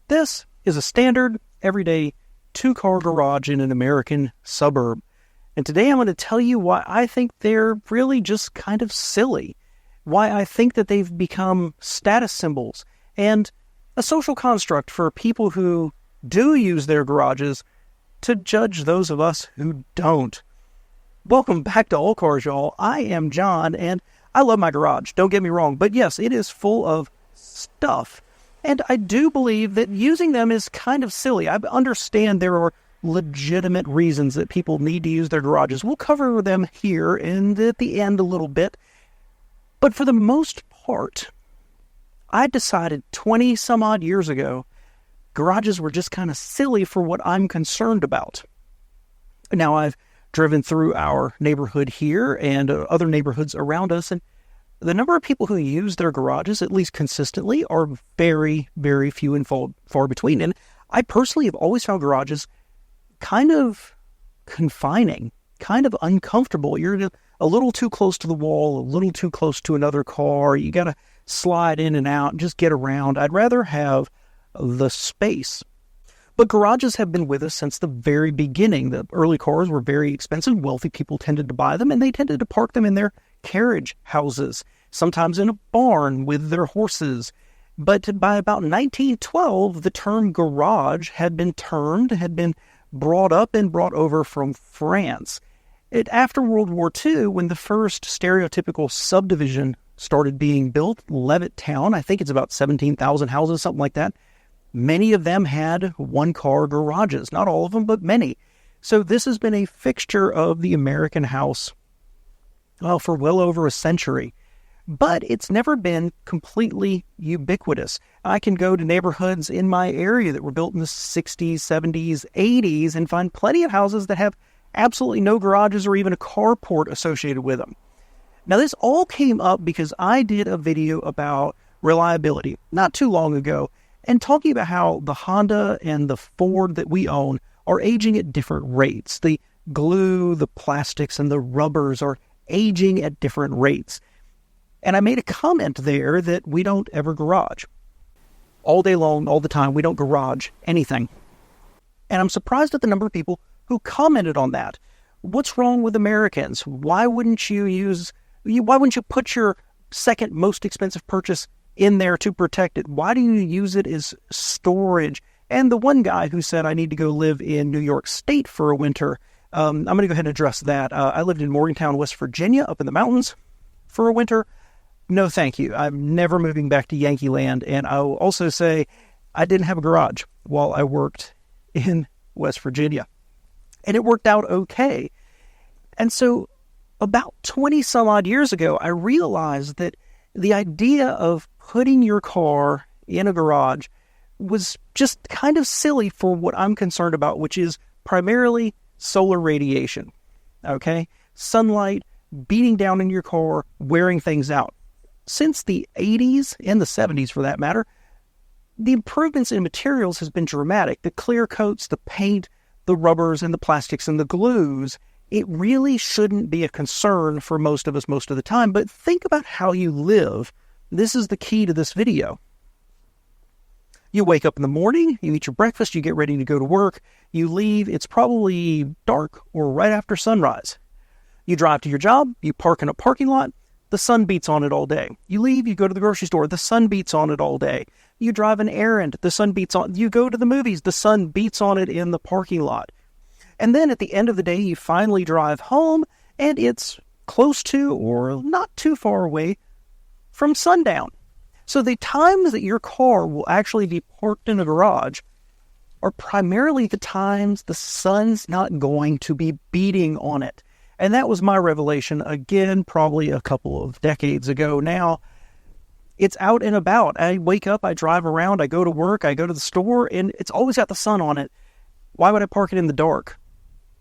This is a standard, everyday, two-car garage in an American suburb. And today I'm going to tell you why I think they're really just kind of silly, why I think that they've become status symbols and a social construct for people who do use their garages to judge those of us who don't. Welcome back to All Cars, y'all. I am John, and I love my garage. Don't get me wrong, but yes, it is full of stuff. And I do believe that using them is kind of silly. I understand there are legitimate reasons that people need to use their garages. We'll cover them here and at the end a little bit. But for the most part, I decided 20 some odd years ago, garages were just kind of silly for what I'm concerned about. Now, I've driven through our neighborhood here and other neighborhoods around us, and the number of people who use their garages, at least consistently, are very, very few and far between. And I personally have always found garages kind of confining, kind of uncomfortable. You're a little too close to the wall, a little too close to another car. You got to slide in and out and just get around. I'd rather have the space. But garages have been with us since the very beginning. The early cars were very expensive. Wealthy people tended to buy them, and they tended to park them in their carriage houses, sometimes in a barn with their horses. But by about 1912, the term garage had been brought up and brought over from France. After World War II, when the first stereotypical subdivision started being built, Levittown, I think it's about 17,000 houses, something like that, many of them had one-car garages. Not all of them, but many. So this has been a fixture of the American house for well over a century. But it's never been completely ubiquitous. I can go to neighborhoods in my area that were built in the 60s, 70s, 80s and find plenty of houses that have absolutely no garages or even a carport associated with them. Now, this all came up because I did a video about reliability not too long ago and talking about how the Honda and the Ford that we own are aging at different rates. The glue, the plastics, and the rubbers are aging at different rates. And I made a comment there that we don't ever garage. All day long, all the time, we don't garage anything. And I'm surprised at the number of people who commented on that. What's wrong with Americans? Why wouldn't you put your second most expensive purchase in there to protect it? Why do you use it as storage? And the one guy who said, I need to go live in New York State for a winter, I'm going to go ahead and address that. I lived in Morgantown, West Virginia, up in the mountains for a winter. No, thank you. I'm never moving back to Yankee Land. And I will also say I didn't have a garage while I worked in West Virginia. And it worked out okay. And so about 20 some odd years ago, I realized that the idea of putting your car in a garage was just kind of silly for what I'm concerned about, which is primarily solar radiation. Okay? Sunlight beating down in your car, wearing things out. Since the 80s and the 70s, for that matter, the improvements in materials has been dramatic. The clear coats, the paint, the rubbers, and the plastics and the glues, it really shouldn't be a concern for most of us most of the time. But think about how you live. This is the key to this video. You wake up in the morning, you eat your breakfast, you get ready to go to work, you leave, it's probably dark or right after sunrise. You drive to your job, you park in a parking lot, the sun beats on it all day. You leave, you go to the grocery store, the sun beats on it all day. You drive an errand, the sun beats on it. You go to the movies, the sun beats on it in the parking lot. And then at the end of the day, you finally drive home, and it's close to or not too far away from sundown. So the times that your car will actually be parked in a garage are primarily the times the sun's not going to be beating on it. And that was my revelation, again, probably a couple of decades ago now. It's out and about. I wake up, I drive around, I go to work, I go to the store, and it's always got the sun on it. Why would I park it in the dark?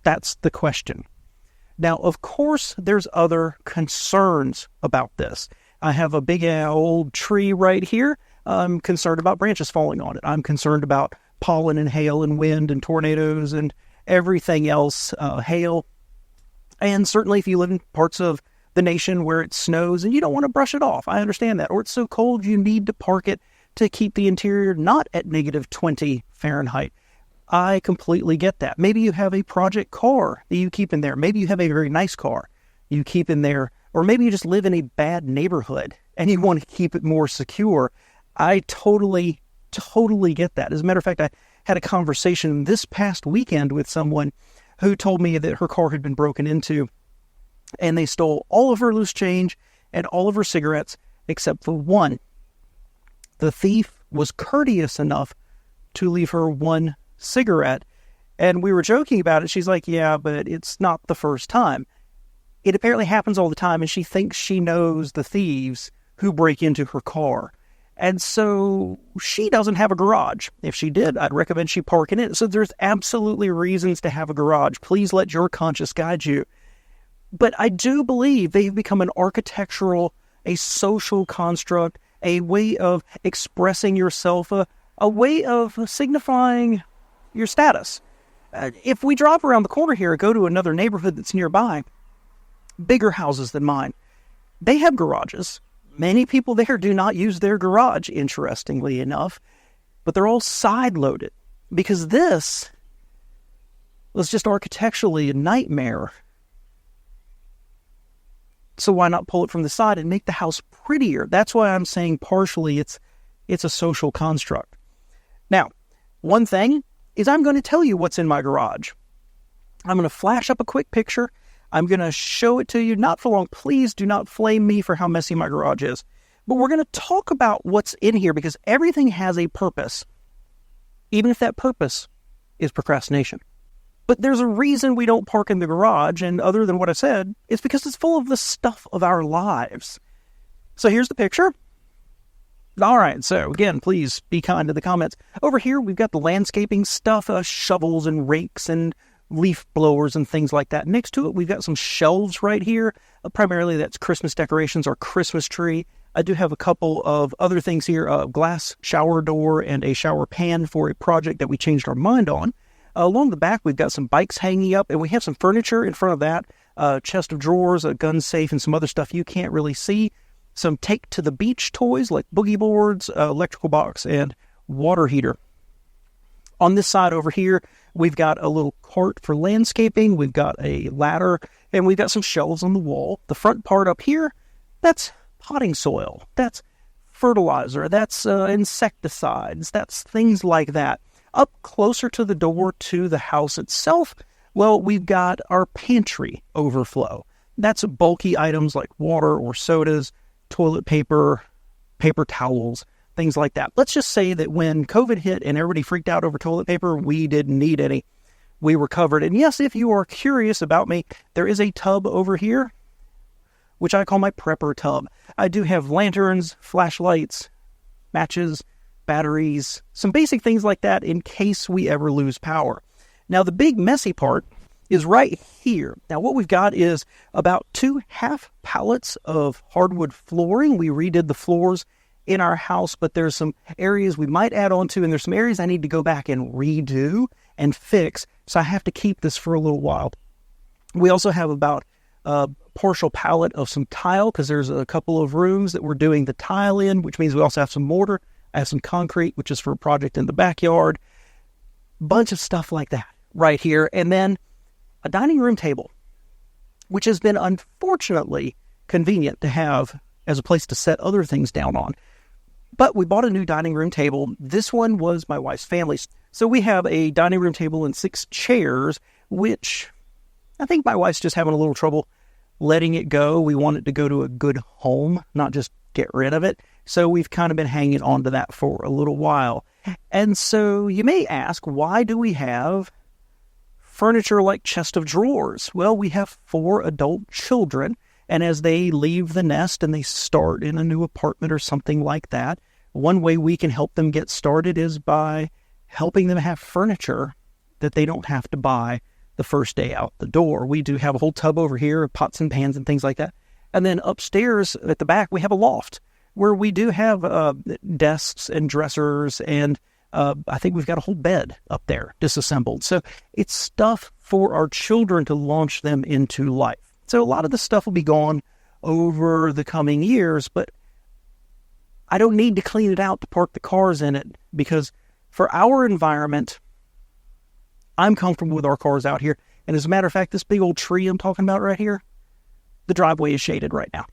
That's the question. Now, of course, there's other concerns about this. I have a big old tree right here. I'm concerned about branches falling on it. I'm concerned about pollen and hail and wind and tornadoes and everything else, hail. And certainly if you live in parts of the nation where it snows and you don't want to brush it off, I understand that. Or it's so cold you need to park it to keep the interior not at negative 20 Fahrenheit. I completely get that. Maybe you have a project car that you keep in there. Maybe you have a very nice car you keep in there. Or maybe you just live in a bad neighborhood and you want to keep it more secure. I totally get that. As a matter of fact, I had a conversation this past weekend with someone who told me that her car had been broken into and they stole all of her loose change and all of her cigarettes except for one. The thief was courteous enough to leave her one cigarette, and we were joking about it. She's like, yeah, but it's not the first time. It apparently happens all the time, and she thinks she knows the thieves who break into her car. And so she doesn't have a garage. If she did, I'd recommend she park in it. So there's absolutely reasons to have a garage. Please let your conscience guide you. But I do believe they've become an architectural, a social construct, a way of expressing yourself, a way of signifying your status. If we drive around the corner here and go to another neighborhood that's nearby, bigger houses than mine, they have garages. Many people there do not use their garage, interestingly enough, but they're all side-loaded because this was just architecturally a nightmare. So why not pull it from the side and make the house prettier? That's why I'm saying partially it's a social construct. Now, one thing is I'm going to tell you what's in my garage. I'm going to flash up a quick picture. I'm going to show it to you, not for long. Please do not flame me for how messy my garage is. But we're going to talk about what's in here because everything has a purpose, even if that purpose is procrastination. But there's a reason we don't park in the garage, and other than what I said, it's because it's full of the stuff of our lives. So here's the picture. All right, so again, please be kind to the comments. Over here, we've got the landscaping stuff, shovels and rakes and leaf blowers and things like that. Next to it, we've got some shelves right here. Primarily, that's Christmas decorations, our Christmas tree. I do have a couple of other things here, a glass shower door and a shower pan for a project that we changed our mind on. Along the back, we've got some bikes hanging up, and we have some furniture in front of that, a chest of drawers, a gun safe, and some other stuff you can't really see. Some take-to-the-beach toys like boogie boards, electrical box, and water heater. On this side over here, we've got a little cart for landscaping. We've got a ladder, and we've got some shelves on the wall. The front part up here, that's potting soil. That's fertilizer. That's insecticides. That's things like that. Up closer to the door to the house itself, well, we've got our pantry overflow. That's bulky items like water or sodas, toilet paper, paper towels, things like that. Let's just say that when COVID hit and everybody freaked out over toilet paper, we didn't need any. We were covered. And yes, if you are curious about me, there is a tub over here, which I call my prepper tub. I do have lanterns, flashlights, matches, batteries, some basic things like that in case we ever lose power. Now, the big messy part is right here. Now, what we've got is about 2 half pallets of hardwood flooring. We redid the floors in our house, but there's some areas we might add on to, and there's some areas I need to go back and redo and fix, so I have to keep this for a little while. We also have about a partial pallet of some tile, because there's a couple of rooms that we're doing the tile in, which means we also have some mortar. I have some concrete, which is for a project in the backyard. Bunch of stuff like that right here. And then a dining room table, which has been unfortunately convenient to have as a place to set other things down on. But we bought a new dining room table. This one was my wife's family's. So we have a dining room table and 6 chairs, which I think my wife's just having a little trouble letting it go. We want it to go to a good home, not just get rid of it. So we've kind of been hanging on to that for a little while. And so you may ask, why do we have furniture like chest of drawers? Well, we have 4 adult children, and as they leave the nest and they start in a new apartment or something like that, one way we can help them get started is by helping them have furniture that they don't have to buy the first day out the door. We do have a whole tub over here of pots and pans and things like that. And then upstairs at the back, we have a loft where we do have desks and dressers, and I think we've got a whole bed up there disassembled. So it's stuff for our children to launch them into life. So a lot of the stuff will be gone over the coming years, but I don't need to clean it out to park the cars in it, because for our environment, I'm comfortable with our cars out here. And as a matter of fact, this big old tree I'm talking about right here, the driveway is shaded right now.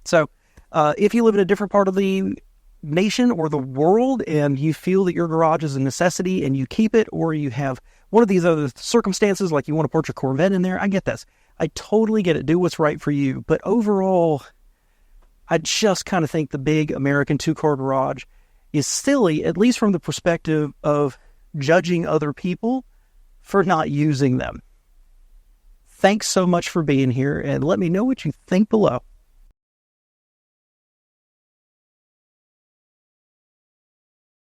So if you live in a different part of the nation or the world and you feel that your garage is a necessity and you keep it, or you have one of these other circumstances like you want to put your Corvette in there, I get this. I totally get it. Do what's right for you. But overall, I just kind of think the big American two-car garage is silly, at least from the perspective of judging other people for not using them. Thanks so much for being here, and let me know what you think below.